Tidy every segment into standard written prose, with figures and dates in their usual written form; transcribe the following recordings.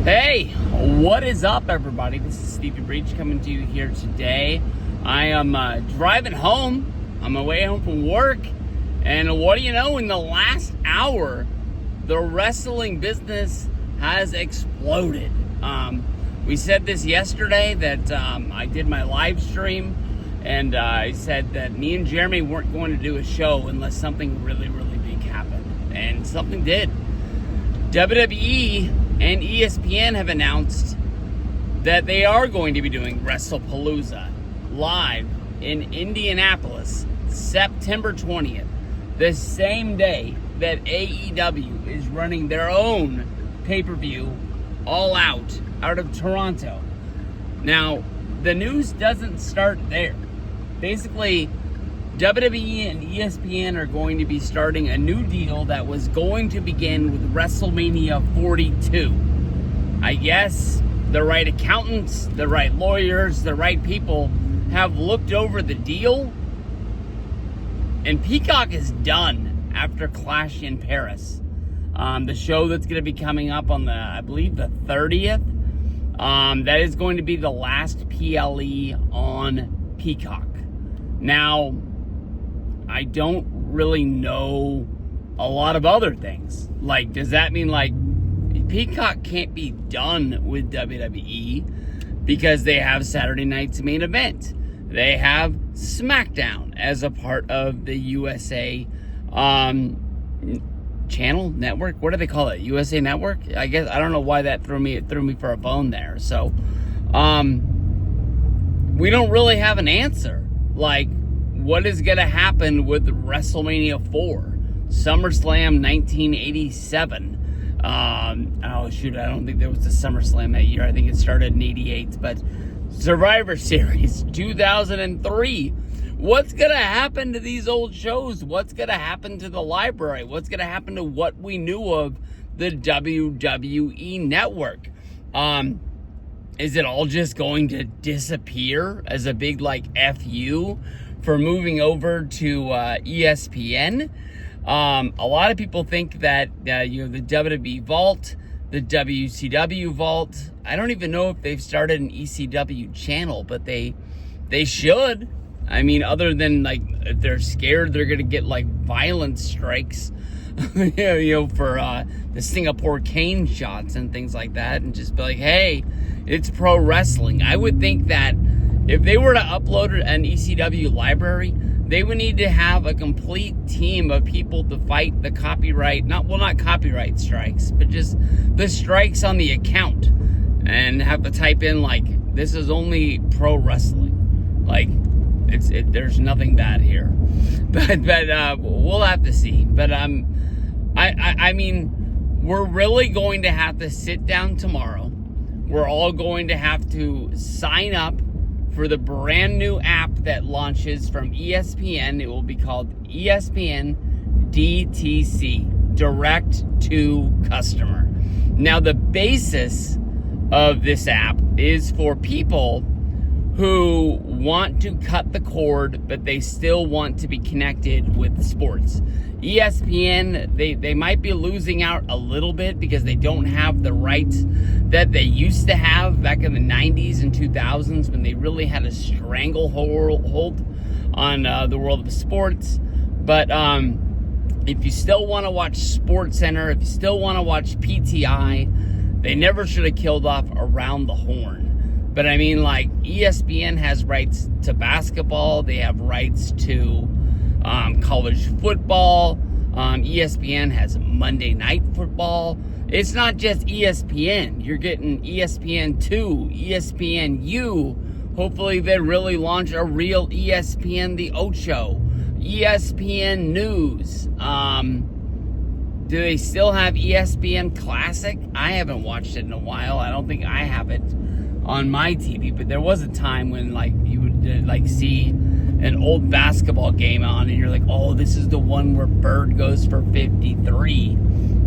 Hey, what is up, everybody? This is Stevie Breach coming to you here today. I am driving home. I'm on my way home from work. And what do you know, in the last hour, the wrestling business has exploded. We said this yesterday that I did my live stream, and I said that me and Jeremy weren't going to do a show unless something really, really big happened. And something did. WWE and ESPN have announced that they are going to be doing Wrestlepalooza live in Indianapolis, September 20th, the same day that AEW is running their own pay-per-view All Out of Toronto. Now, the news doesn't start there. Basically, WWE and ESPN are going to be starting a new deal that was going to begin with WrestleMania 42. I guess the right accountants, the right lawyers, the right people have looked over the deal, and Peacock is done after Clash in Paris. The show that's going to be coming up on I believe the 30th, that is going to be the last PLE on Peacock. Now, I don't really know a lot of other things. Like, does that mean, like, Peacock can't be done with WWE because they have Saturday night's main event? They have SmackDown as a part of the USA channel network. What do they call it? USA Network? I guess I don't know why that threw me for a bone there. So, we don't really have an answer. Like, what is going to happen with WrestleMania 4? SummerSlam 1987. Oh, shoot, I don't think there was a SummerSlam that year. I think it started in 88. But Survivor Series 2003. What's going to happen to these old shows? What's going to happen to the library? What's going to happen to what we knew of the WWE Network? Is it all just going to disappear as a big, like, FU for moving over to ESPN? A lot of people think that the WWE Vault, the WCW Vault, I don't even know if they've started an ECW channel, but they should. I mean, other than, like, if they're scared they're going to get, like, violence strikes, for the Singapore cane shots and things like that, and just be like, hey, it's pro wrestling. I would think that if they were to upload an ECW library, they would need to have a complete team of people to fight the copyright, not copyright strikes, but just the strikes on the account, and have to type in, like, this is only pro wrestling. Like, there's nothing bad here. But we'll have to see. But I mean, we're really going to have to sit down tomorrow. We're all going to have to sign up for the brand new app that launches from ESPN. It will be called ESPN DTC, Direct to Customer. Now, the basis of this app is for people who want to cut the cord, but they still want to be connected with sports. ESPN, they might be losing out a little bit because they don't have the rights that they used to have back in the 90s and 2000s, when they really had a stranglehold on the world of sports. But if you still want to watch SportsCenter, if you still want to watch PTI, they never should have killed off Around the Horn. But I mean, like, ESPN has rights to basketball. They have rights to college football. ESPN has Monday Night Football. It's not just ESPN. You're getting ESPN2, ESPNU. Hopefully they really launch a real ESPN The Ocho. ESPN News. Do they still have ESPN Classic? I haven't watched it in a while. I don't think I have it on my TV, but there was a time when, like, you would like see an old basketball game on, and you're like, oh, this is the one where Bird goes for 53,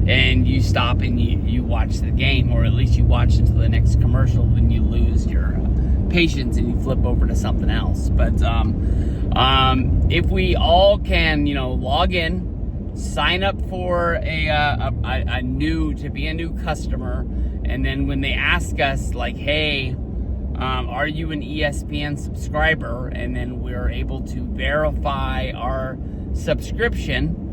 and you stop and you watch the game, or at least you watch until the next commercial, then you lose your patience and you flip over to something else. But if we all can, log in, sign up for to be a new customer, And then when they ask us, like, hey, are you an ESPN subscriber? And then we're able to verify our subscription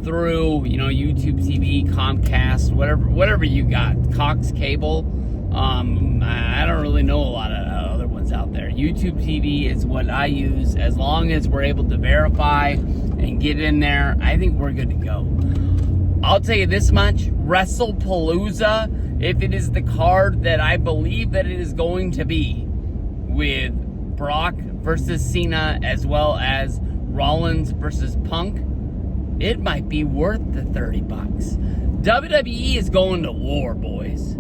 through, YouTube TV, Comcast, whatever you got, Cox Cable. I don't really know a lot of other ones out there. YouTube TV is what I use. As long as we're able to verify and get in there, I think we're good to go. I'll tell you this much, Wrestlepalooza, if it is the card that I believe that it is going to be, with Brock versus Cena as well as Rollins versus Punk, it might be worth the $30. WWE is going to war, boys.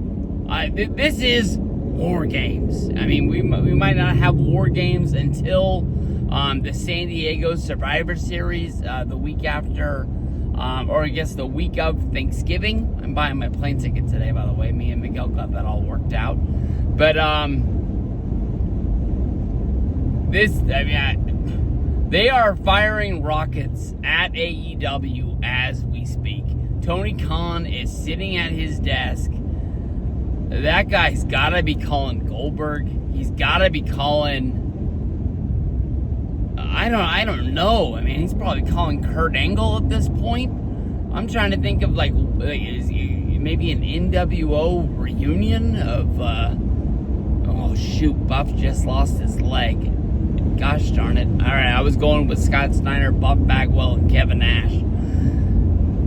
This is War Games. I mean, we might not have War Games until the San Diego Survivor Series the week after, or I guess the week of Thanksgiving. I'm buying my plane ticket today, by the way. Me and Miguel got that all worked out. But they are firing rockets at AEW as we speak. Tony Khan is sitting at his desk. That guy's got to be calling Goldberg. He's got to be calling... I don't know. I mean, he's probably calling Kurt Angle at this point. I'm trying to think of, maybe an NWO reunion of... oh, shoot. Buff just lost his leg. Gosh darn it. Alright, I was going with Scott Steiner, Buff Bagwell, and Kevin Nash.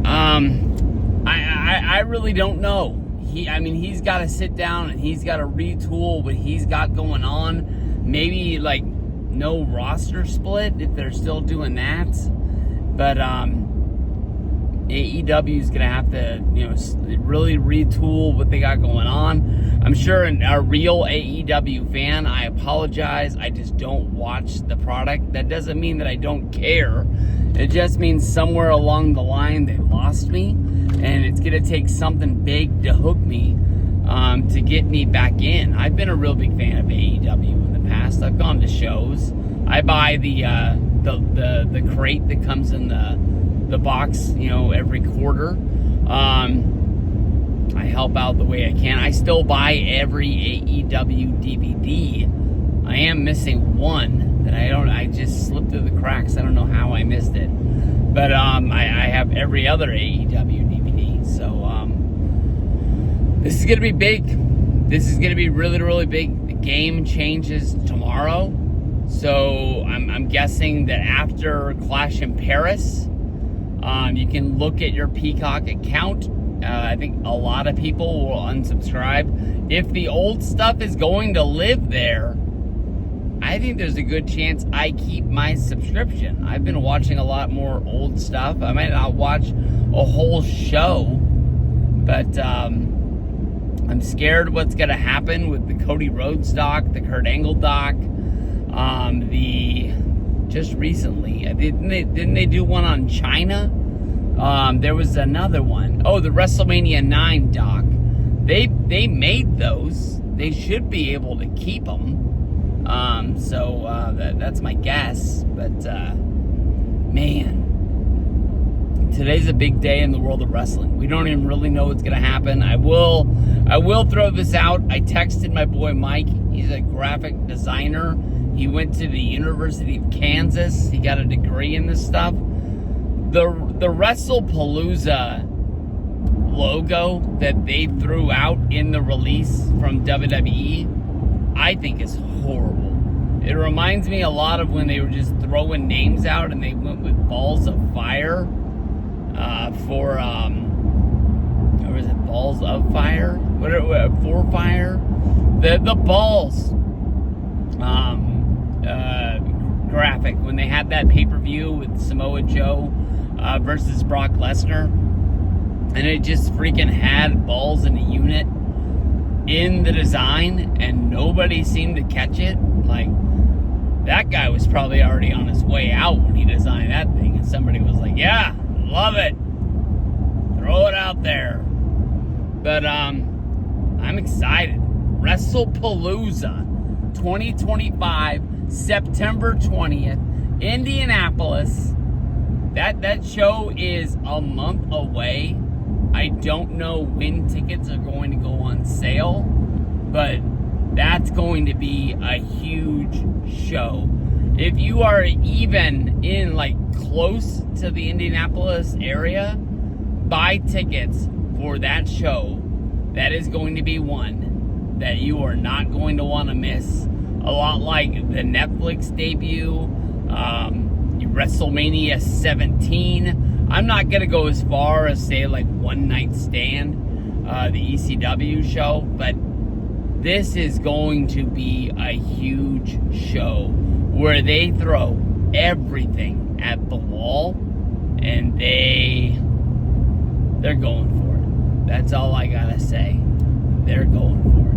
I really don't know. He's got to sit down and he's got to retool what he's got going on. Maybe, no roster split if they're still doing that. But, AEW is going to have to, really retool what they got going on. I'm sure a real AEW fan, I apologize. I just don't watch the product. That doesn't mean that I don't care. It just means somewhere along the line they lost me. And it's going to take something big to hook me to get me back in. I've been a real big fan of AEW in the past. I've gone to shows. I buy the crate that comes in the box, every quarter. I help out the way I can. I still buy every AEW DVD. I am missing one that I just slipped through the cracks. I don't know how I missed it. But I have every other AEW DVD. So this is going to be big. This is going to be really, really big. The game changes tomorrow. So I'm guessing that after Clash in Paris, you can look at your Peacock account. I think a lot of people will unsubscribe. If the old stuff is going to live there, I think there's a good chance I keep my subscription. I've been watching a lot more old stuff. I might not watch a whole show, but I'm scared what's going to happen with the Cody Rhodes doc, the Kurt Angle doc, just recently. Didn't they do one on China? There was another one. Oh, the WrestleMania 9 doc. They made those. They should be able to keep them. That's my guess. But, man, today's a big day in the world of wrestling. We don't even really know what's going to happen. I will throw this out. I texted my boy Mike. He's a graphic designer. He went to the University of Kansas. He got a degree in this stuff. The Wrestlepalooza logo that they threw out in the release from WWE, I think is horrible. It reminds me a lot of when they were just throwing names out and they went with balls of fire or was it balls of fire? For fire? The balls graphic when they had that pay-per-view with Samoa Joe versus Brock Lesnar, and it just freaking had balls in a unit in the design and nobody seemed to catch it. Like, that guy was probably already on his way out when he designed that thing, and somebody was like, yeah, love it, throw it out there. But I'm excited. Wrestlepalooza 2025, September 20th, Indianapolis. That show is a month away. I don't know when tickets are going to go on but that's going to be a huge show. If you are even in like close to the Indianapolis area, buy tickets for that show. That is going to be one that you are not going to want to miss. A lot like the Netflix debut, WrestleMania 17. I'm not going to go as far as say like One Night Stand, the ECW show, but this is going to be a huge show where they throw everything at the wall and they're going for it. That's all I gotta say. They're going for it.